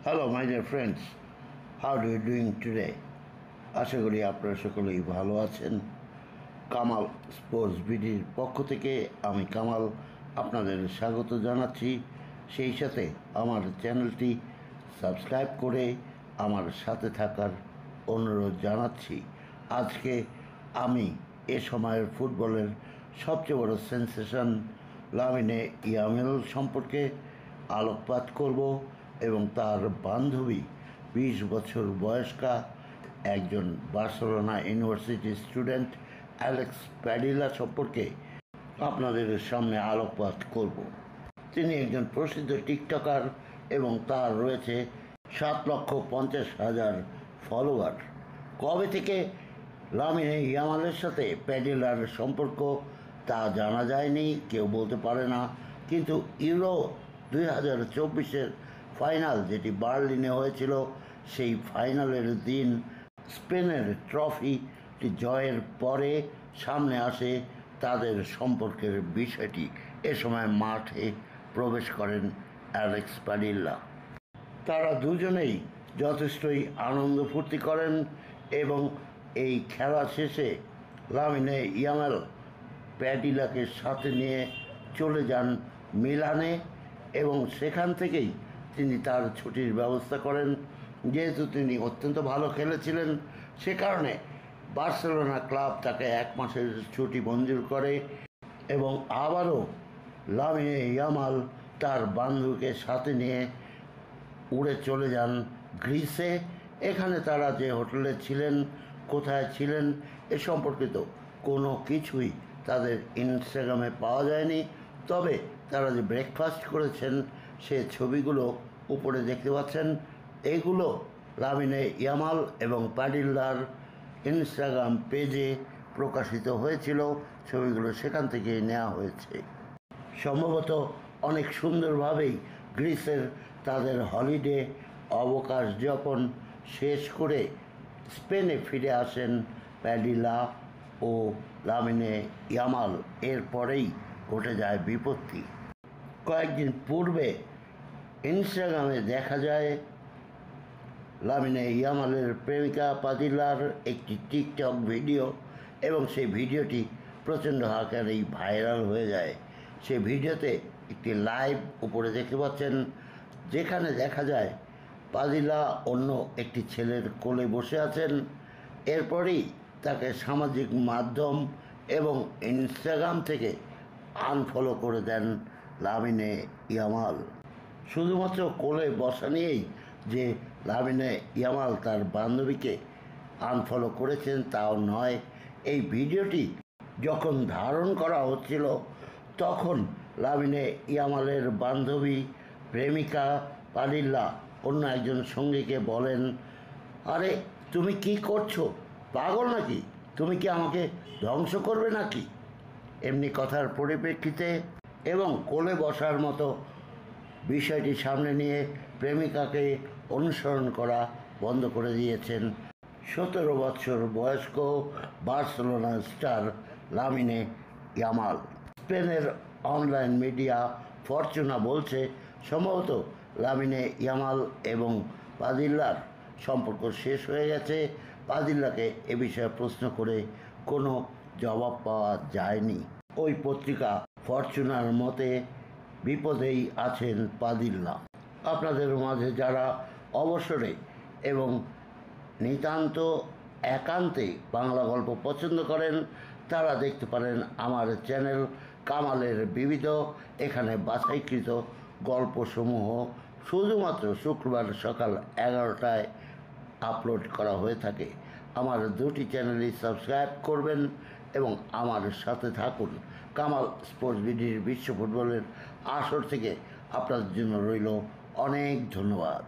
Hello, my dear friends. How are you doing today? আশা করি আপনারা সকলেই ভালো আছেন। কামাল স্পোর্টস বিডির পক্ষ থেকে আমি কামাল আপনাদের স্বাগত জানাচ্ছি। সেই সাথে আমার চ্যানেলটি সাবস্ক্রাইব করে আমার সাথে থাকার অনুরোধ জানাচ্ছি। আজকে আমি এ সময়ের ফুটবলের সবচেয়ে বড় সেন্সেশন লামিনে ইয়ামাল সম্পর্কে আলোকপাত করব এবং তার বান্ধবী 20 বছর বয়স্কা একজন বার্সেলোনা ইউনিভার্সিটি স্টুডেন্ট অ্যালেক্স প্যাডিলা সম্পর্কে আপনাদের সামনে আলোকপাত করব। তিনি একজন প্রসিদ্ধ টিকটকার এবং তার রয়েছে 7,50,000 ফলোয়ার। কবে থেকে লামিনে ইয়ামালের সাথে প্যাডিলার সম্পর্ক তা জানা যায়নি, কেউ বলতে পারে না। কিন্তু ইউরো 2024-এর ফাইনাল যেটি বার্লিনে হয়েছিল, সেই ফাইনালের দিন স্পেনের ট্রফিটি জয়ের পরে সামনে আসে তাদের সম্পর্কের বিষয়টি। এ সময় মাঠে প্রবেশ করেন অ্যালেক্স প্যাডিলা। তারা দুজনেই যথেষ্টই আনন্দ ফুর্তি করেন এবং এই খেলা শেষে লামিনে ইয়ামাল প্যাডিলাকে সাথে নিয়ে চলে যান মিলানে এবং সেখান থেকেই তিনি তার ছুটির ব্যবস্থা করেন। যেহেতু তিনি অত্যন্ত ভালো খেলেছিলেন, সে কারণে বার্সেলোনা ক্লাব তাকে 1 মাসের ছুটি মঞ্জুর করে এবং আবারও লামিনে ইয়ামাল তার বান্ধবীকে সাথে নিয়ে উড়ে চলে যান গ্রিসে। এখানে তারা যে হোটেলে ছিলেন, কোথায় ছিলেন এ সম্পর্কিত কোনো কিছুই তাদের ইনস্টাগ্রামে পাওয়া যায়নি। তবে তারা যে ব্রেকফাস্ট করেছেন সে ছবিগুলো উপরে দেখতে পাচ্ছেন। এইগুলো লামিনে ইয়ামাল এবং প্যাডিলার ইনস্টাগ্রাম পেজে প্রকাশিত হয়েছিল। ছবিগুলো সেখান থেকে নেওয়া হয়েছে। সম্ভবত অনেক সুন্দরভাবেই গ্রিসের তাদের হলিডে অবকাশ যাপন শেষ করে স্পেনে ফিরে আসেন প্যাডিলা ও লামিনে ইয়ামাল। এরপরেই ঘটে যায় বিপত্তি। কয়েকদিন পূর্বে ইনস্টাগ্রামে দেখা যায় লামিনে ইয়ামালের প্রেমিকা প্যাডিলার একটি টিকটক ভিডিও এবং সেই ভিডিওটি প্রচণ্ড আকারেই ভাইরাল হয়ে যায়। সেই ভিডিওতে একটি লাইভ উপরে দেখতে পাচ্ছেন, যেখানে দেখা যায় প্যাডিলা অন্য একটি ছেলের কোলে বসে আছেন। এরপরই তাকে সামাজিক মাধ্যম এবং ইনস্টাগ্রাম থেকে আনফলো করে দেন লামিনে ইয়ামাল। শুধুমাত্র কোলে বসা নিয়েই যে লামিনে ইয়ামাল তার বান্ধবীকে আনফলো করেছেন তাও নয়। এই ভিডিওটি যখন ধারণ করা হচ্ছিল তখন লামিনে ইয়ামালের বান্ধবী প্রেমিকা প্যাডিলা অন্য একজন সঙ্গীকে বলেন, আরে তুমি কি করছো, পাগল নাকি? তুমি কি আমাকে ধ্বংস করবে নাকি? এমনি কথার পরিপ্রেক্ষিতে এবং কোলে বসার মতো বিষয়টি সামনে নিয়ে প্রেমিকাকে অনুসরণ করা বন্ধ করে দিয়েছেন 17 বছর বয়স্ক বার্সেলোনা স্টার লামিনে ইয়ামাল। স্পেনের অনলাইন মিডিয়া ফরচুনা বলছে, সম্ভবত লামিনে ইয়ামাল এবং প্যাডিলার সম্পর্ক শেষ হয়ে গেছে। প্যাডিলাকে এ বিষয়ে প্রশ্ন করে কোনো জবাব পাওয়া যায়নি। ওই পত্রিকা ফরচুনার মতে বিপদেই আছেন প্যাডিলা। আপনাদের মাঝে যারা অবসরে এবং নিতান্ত একান্তে বাংলা গল্প পছন্দ করেন তারা দেখতে পারেন আমার চ্যানেল কামালের বিবিধ। এখানে বাছাইকৃত গল্পসমূহ শুধুমাত্র শুক্রবার সকাল 11টায় আপলোড করা হয়ে থাকে। আমার দুটি চ্যানেলই সাবস্ক্রাইব করবেন এবং আমার সাথে থাকুন। কামাল স্পোর্টস বিডির বিশ্ব ফুটবলের আসর থেকে আপনাদের জন্য রইল অনেক ধন্যবাদ।